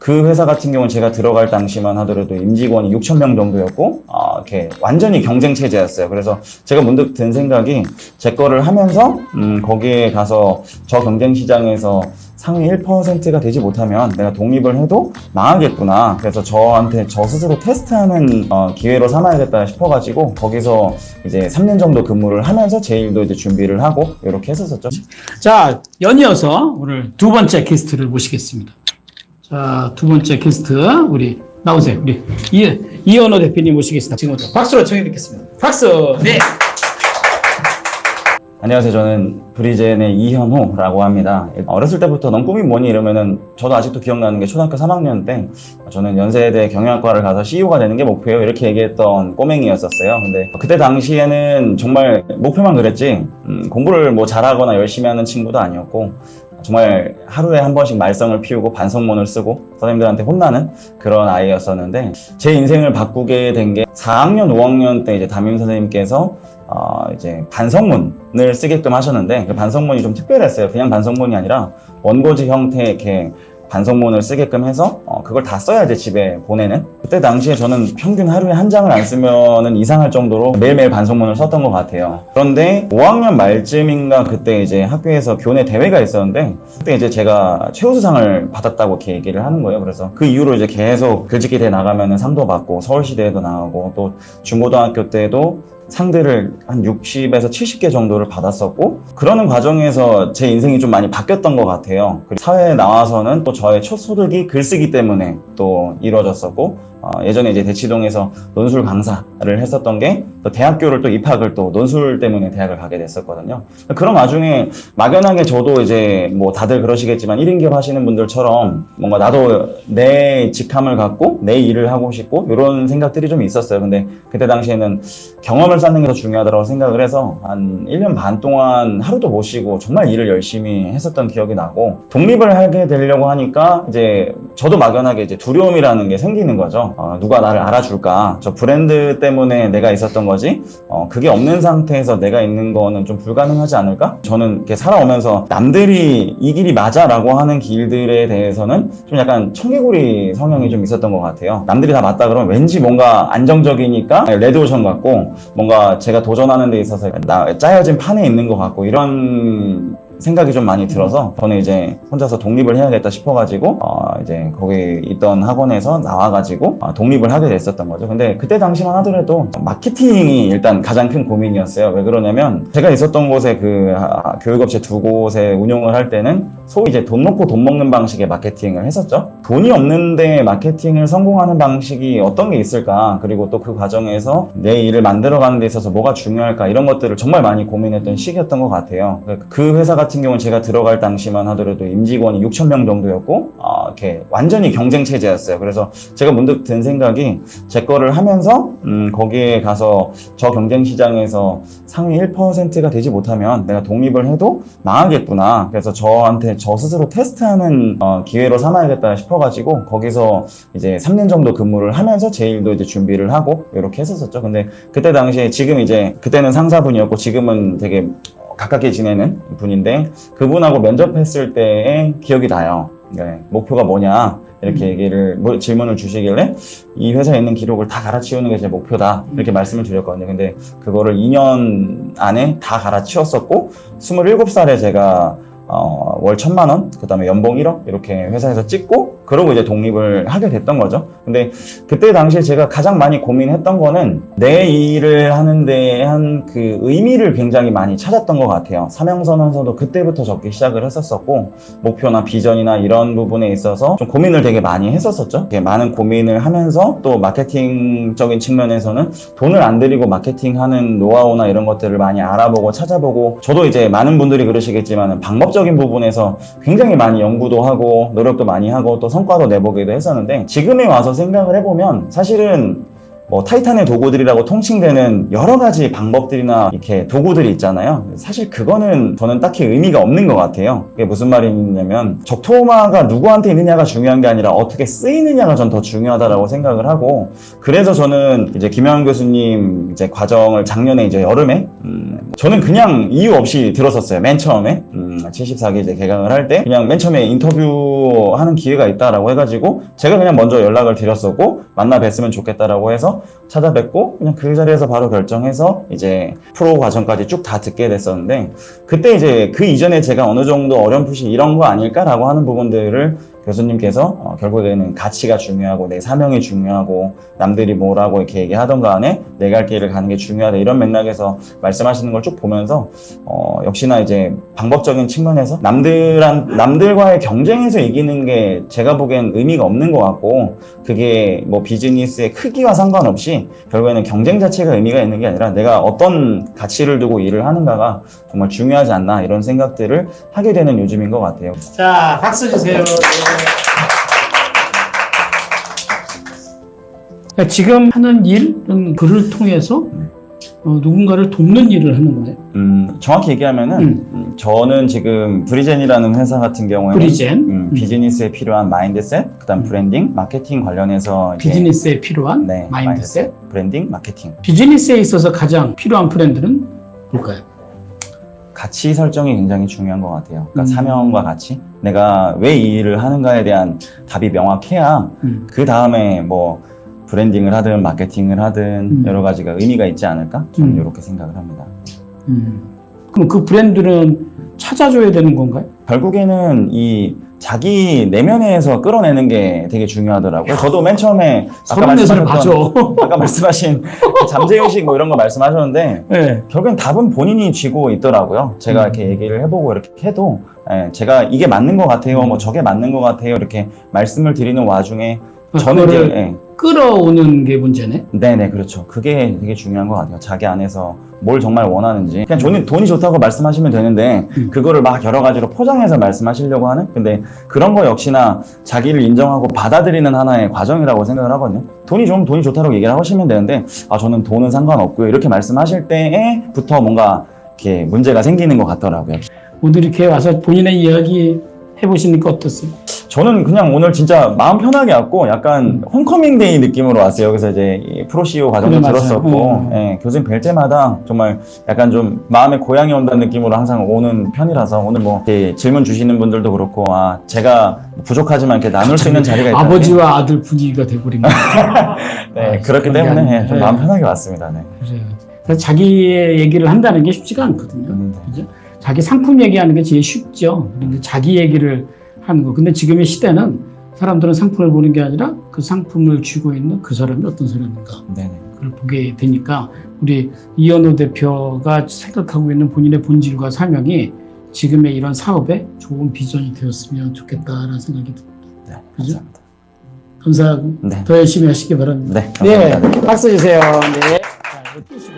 그 회사 같은 경우는 제가 들어갈 당시만 하더라도 임직원이 6,000명 정도였고 이렇게 완전히 경쟁 체제였어요. 그래서 제가 문득 든 생각이 제 거를 하면서 거기에 가서 저 경쟁 시장에서 상위 1%가 되지 못하면 내가 독립을 해도 망하겠구나. 그래서 저한테 저 스스로 테스트하는 기회로 삼아야겠다 싶어가지고 거기서 이제 3년 정도 근무를 하면서 제 일도 이제 준비를 하고 이렇게 했었었죠. 자, 연이어서 오늘 두 번째 게스트를 모시겠습니다. 자, 두 번째 게스트 우리 나오세요. 우리 이현호 대표님 모시겠습니다. 지금부터 박수로 청해 듣겠습니다. 박수. 네. 안녕하세요. 저는 브리젠의 이현호라고 합니다. 어렸을 때부터 넌 꿈이 뭐니 이러면은 저도 아직도 기억나는 게 초등학교 3학년 때 저는 연세대 경영학과를 가서 CEO가 되는 게 목표예요. 이렇게 얘기했던 꼬맹이였었어요. 근데 그때 당시에는 정말 목표만 그랬지 공부를 뭐 잘하거나 열심히 하는 친구도 아니었고 정말 하루에 한 번씩 말썽을 피우고 반성문을 쓰고 선생님들한테 혼나는 그런 아이였었는데 제 인생을 바꾸게 된 게 4학년, 5학년 때 이제 담임 선생님께서 이제 반성문을 쓰게끔 하셨는데 그 반성문이 좀 특별했어요. 그냥 반성문이 아니라 원고지 형태의 이렇게 반성문을 쓰게끔 해서 그걸 다 써야 돼 집에 보내는. 그때 당시에 저는 평균 하루에 한 장을 안 쓰면은 이상할 정도로 매일매일 반성문을 썼던 것 같아요. 그런데 5학년 말쯤인가 그때 이제 학교에서 교내 대회가 있었는데 그때 이제 제가 최우수상을 받았다고 이렇게 얘기를 하는 거예요. 그래서 그 이후로 이제 계속 글짓기 대회 나가면은 상도 받고 서울시대회도 나가고 또 중고등학교 때도 상들을 한 60에서 70개 정도를 받았었고 그러는 과정에서 제 인생이 좀 많이 바뀌었던 것 같아요. 사회에 나와서는 또 저의 첫 소득이 글쓰기 때문에 또 이루어졌었고 예전에 이제 대치동에서 논술 강사를 했었던 게 또 대학교를 또 입학을 또 논술 때문에 대학을 가게 됐었거든요. 그런 와중에 막연하게 저도 이제 뭐 다들 그러시겠지만 1인 기업 하시는 분들처럼 뭔가 나도 내 직함을 갖고 내 일을 하고 싶고 이런 생각들이 좀 있었어요. 근데 그때 당시에는 경험을 쌓는 게 더 중요하다고 생각을 해서 한 1년 반 동안 하루도 못 쉬고 정말 일을 열심히 했었던 기억이 나고 독립을 하게 되려고 하니까 이제 저도 막연하게 이제 두려움이라는 게 생기는 거죠. 누가 나를 알아줄까? 저 브랜드 때문에 내가 있었던 거지? 그게 없는 상태에서 내가 있는 거는 좀 불가능하지 않을까? 저는 이렇게 살아오면서 남들이 이 길이 맞아 라고 하는 길들에 대해서는 좀 약간 청개구리 성향이 좀 있었던 것 같아요. 남들이 다 맞다 그러면 왠지 뭔가 안정적이니까 레드오션 같고 뭔가 제가 도전하는 데 있어서 짜여진 판에 있는 것 같고 이런 생각이 좀 많이 들어서 저는 이제 혼자서 독립을 해야겠다 싶어가지고 이제 거기 있던 학원에서 나와가지고 독립을 하게 됐었던 거죠. 근데 그때 당시만 하더라도 마케팅이 일단 가장 큰 고민이었어요. 왜 그러냐면 제가 있었던 곳에 그 교육업체 두 곳에 운영을 할 때는 소위 이제 돈 놓고 돈 먹는 방식의 마케팅을 했었죠. 돈이 없는데 마케팅을 성공하는 방식이 어떤 게 있을까? 그리고 또 그 과정에서 내 일을 만들어가는 데 있어서 뭐가 중요할까? 이런 것들을 정말 많이 고민했던 시기였던 것 같아요. 그 회사 같은 경우는 제가 들어갈 당시만 하더라도 임직원이 6,000명 정도였고 이렇게 완전히 경쟁 체제였어요. 그래서 제가 문득 든 생각이 제 거를 하면서 거기에 가서 저 경쟁 시장에서 상위 1%가 되지 못하면 내가 독립을 해도 망하겠구나. 그래서 저한테 저 스스로 테스트하는 기회로 삼아야겠다 싶어가지고 거기서 이제 3년 정도 근무를 하면서 제 일도 이제 준비를 하고 이렇게 했었었죠. 근데 그때 당시에 지금 이제 그때는 상사분이었고 지금은 되게 가깝게 지내는 분인데 그분하고 면접했을 때의 기억이 나요. 네, 목표가 뭐냐 이렇게 얘기를 질문을 주시길래 이 회사에 있는 기록을 다 갈아치우는 게 제 목표다 이렇게 말씀을 드렸거든요. 근데 그거를 2년 안에 다 갈아치웠었고 27살에 제가 월 1,000만 원, 그 다음에 연봉 1억 이렇게 회사에서 찍고 그러고 이제 독립을 하게 됐던 거죠. 근데 그때 당시에 제가 가장 많이 고민했던 거는 내 일을 하는데 한 그 의미를 굉장히 많이 찾았던 것 같아요. 사명선언서도 그때부터 적기 시작을 했었었고 목표나 비전이나 이런 부분에 있어서 좀 고민을 되게 많이 했었었죠. 많은 고민을 하면서 또 마케팅적인 측면에서는 돈을 안 들이고 마케팅하는 노하우나 이런 것들을 많이 알아보고 찾아보고 저도 이제 많은 분들이 그러시겠지만 방법적인 부분에서 굉장히 많이 연구도 하고 노력도 많이 하고 또 성과도 내보기도 했었는데 지금에 와서 생각을 해보면 사실은 뭐 타이탄의 도구들이라고 통칭되는 여러 가지 방법들이나 이렇게 도구들이 있잖아요. 사실 그거는 저는 딱히 의미가 없는 것 같아요. 그게 무슨 말이냐면 적토마가 누구한테 있느냐가 중요한 게 아니라 어떻게 쓰이느냐가 전 더 중요하다라고 생각을 하고, 그래서 저는 이제 김영환 교수님 이제 과정을 작년에 이제 여름에 저는 그냥 이유 없이 들었었어요. 맨 처음에 74기 이제 개강을 할 때 그냥 맨 처음에 인터뷰하는 기회가 있다라고 해가지고 제가 그냥 먼저 연락을 드렸었고 만나 뵀으면 좋겠다라고 해서 찾아뵙고 그냥 그 자리에서 바로 결정해서 이제 프로 과정까지 쭉 다 듣게 됐었는데, 그때 이제 그 이전에 제가 어느 정도 어렴풋이 이런 거 아닐까라고 하는 부분들을 교수님께서 결국에는 가치가 중요하고 내 사명이 중요하고 남들이 뭐라고 이렇게 얘기하던 간에 내 갈 길을 가는 게 중요하다 이런 맥락에서 말씀하시는 걸 쭉 보면서 역시나 이제 방법적인 측면에서 남들과의 경쟁에서 이기는 게 제가 보기엔 의미가 없는 것 같고, 그게 뭐 비즈니스의 크기와 상관없이 결국에는 경쟁 자체가 의미가 있는 게 아니라 내가 어떤 가치를 두고 일을 하는가가 정말 중요하지 않나 이런 생각들을 하게 되는 요즘인 것 같아요. 자, 박수 주세요. 네. 지금 하는 일은 글을 통해서 누군가를 돕는 일을 하는 거예요. 정확히 얘기하면은 저는 지금 브리젠이라는 회사 같은 경우에는 브리젠. 비즈니스에 필요한 마인드셋, 그다음 브랜딩, 마케팅 관련해서 이제 비즈니스에 필요한 네, 마인드셋. 브랜딩, 마케팅. 비즈니스에 있어서 가장 필요한 브랜드는 뭘까요? 가치 설정이 굉장히 중요한 것 같아요. 그러니까 사명과 가치. 내가 왜 이 일을 하는가에 대한 답이 명확해야 그 다음에 뭐 브랜딩을 하든 마케팅을 하든 여러 가지가 의미가 있지 않을까? 저는 이렇게 생각을 합니다. 그럼 그 브랜드는 찾아줘야 되는 건가요? 결국에는 이 자기 내면에서 끌어내는 게 되게 중요하더라고요. 저도 맨 처음에 서른네살을 봐줘. 아까 말씀하신 잠재의식 뭐 이런 거 말씀하셨는데 네. 결국엔 답은 본인이 쥐고 있더라고요. 제가 이렇게 얘기를 해보고 이렇게 해도 제가 이게 맞는 것 같아요, 뭐 저게 맞는 것 같아요 이렇게 말씀을 드리는 와중에 저는 이제 끌어오는 게 문제네. 네네, 그렇죠. 그게 되게 중요한 것 같아요. 자기 안에서 뭘 정말 원하는지. 그냥 돈이 좋다고 말씀하시면 되는데 그거를 막 여러 가지로 포장해서 말씀하시려고 하는, 근데 그런 거 역시나 자기를 인정하고 받아들이는 하나의 과정이라고 생각을 하거든요. 돈이 좋으면 돈이 좋다고 얘기를 하시면 되는데 저는 돈은 상관없고요 이렇게 말씀하실 때부터 뭔가 이렇게 문제가 생기는 것 같더라고요. 오늘 이렇게 와서 본인의 이야기 해보시니까 어떻어요? 저는 그냥 오늘 진짜 마음 편하게 왔고 약간 홈커밍 데이 느낌으로 왔어요. 그래서 이제 이 프로 CEO 과정도 그래, 들었었고 교수님 뵐 때마다 정말 약간 좀 마음에 고향이 온다는 느낌으로 항상 오는 편이라서 오늘 뭐 이렇게 질문 주시는 분들도 그렇고 제가 부족하지만 이렇게 나눌 수 있는 자리가 있다. 아버지와 아들 분위기가 돼버린 것 같아요. 네, 그렇기 때문에 좀 마음 편하게 왔습니다. 네. 그래서 자기의 얘기를 한다는 게 쉽지가 않거든요. 그죠? 자기 상품 얘기하는 게 제일 쉽죠. 근데 자기 얘기를 하는 거. 근데 지금의 시대는 사람들은 상품을 보는 게 아니라 그 상품을 쥐고 있는 그 사람이 어떤 사람인가. 네네. 그걸 보게 되니까 우리 이현호 대표가 생각하고 있는 본인의 본질과 사명이 지금의 이런 사업에 좋은 비전이 되었으면 좋겠다라는 생각이 듭니다. 네, 그죠? 감사합니다. 감사하고 더 열심히 하시기 바랍니다. 네, 감사합니다. 네, 박수 주세요. 네. 자, 이거 띄시고.